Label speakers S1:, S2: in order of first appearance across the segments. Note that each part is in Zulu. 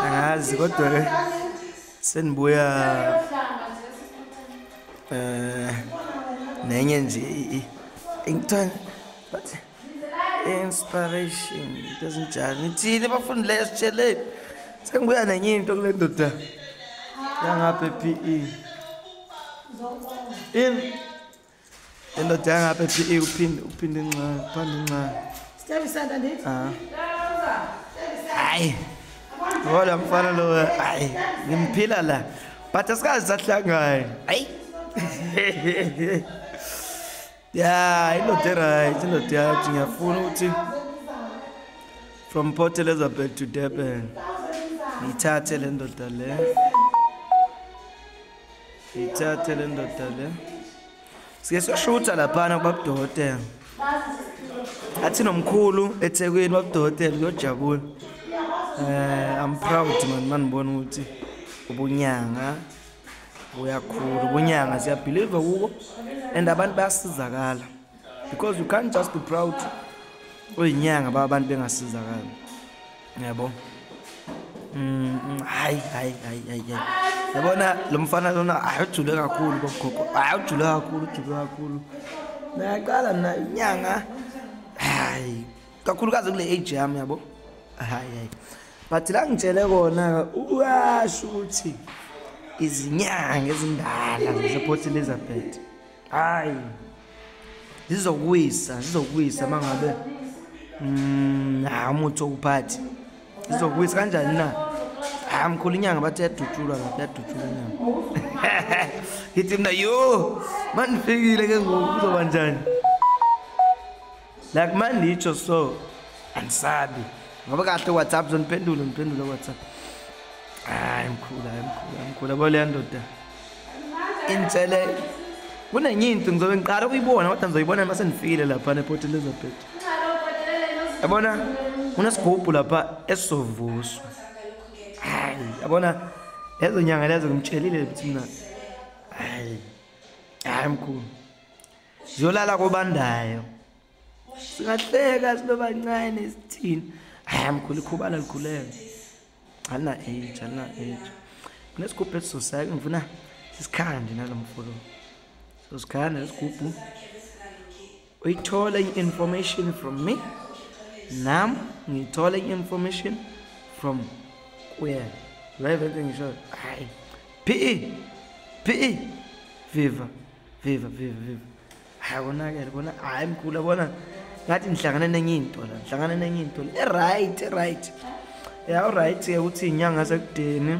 S1: angazi kodwa ke senibuya nenye nje ingithana but inspiration doesn't judge ngithini bafundi leyo sitshele sengibuya nenye into kule ndoda yangapha PE indoda yangapha PE uphinde incane phanda incane
S2: Sithabisana ndithi
S1: hayi ngoba mfana lo hayi ngimphila la but asikazi sahlangana hayi ya indoda right indoda yathi ngiyafuna ukuthi from Port Elizabeth to Durban ngithathe le ndoda le sike siyashutha laphana kubabudokotela athi nomkhulu eThekwini babudokotela kuyojabula I'm proud man ngibona ukuthi ubunyanga uyakhula ubunyanga siyabelieve kuko and abantu bayasizakala because you can't just be proud oyinyanga abantu bengasizakala yabo hayi yabona lo mfana lona ayujule kakhulu bogogo ayujule kakhulu naqala mina inyanga hayi kakhulukazi kule age yami yabo hayi but la ngitshele kona uyasho ukuthi izinyanga ezindala zePort Elizabeth hayi zizokuwisa mangabe umuthi okuphathi zizokuwisa kanjani na amkhulu inyanga bathi yadutshulwa lapha yadutshulwa inyanga ithi mina yo manifikile ke ngoku kuzoba njani like manditsho so angisabi ngoba kahle WhatsApp zoniphendula WhatsApp hayi mkhulu yabo le ndoda intshele kunenye into ngizobe ngiqala ukuyibona kodwa ngizoyibona mase nifikile lapha ePort Elizabeth yabona unesigubhu lapha esizovuswa hayi yabona lezo nyanga lezo ngimtshelile ukuthi mina hayi mkhulu ziyolala kobandayo singahleka sibe bancane sithini hayi mkhulu ikhubala likhuleke ana age kunesigubhu esizosaka ngifuna sisikhande nalomfulo so sikhanda lesigubhu uyithola information from me nam ngithola information from where live everything is short hayi PE viva hayi konakele bona hayi mkhulu bona ngathi nihlangana nenye into right yeah alright ukuthi inyanga sekudeni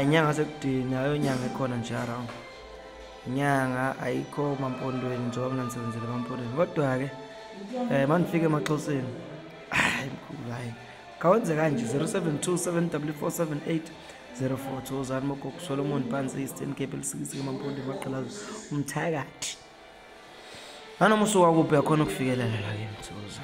S1: inyanga sekudeni ayo nyanga ekhona nje around inyanga ayikho mampondweni njengoba nginisebenzele mampondweni kodwa ke manifike emaXhoseni hayi mkhulu hayi kawenze kanje 0727447804 Thozani Mogogo Solomon Phansi Eastern Cape Sikisike mampondweni maqalazo umthakathi anomuso wakuphi yakhona ukufikelela la ke Thoza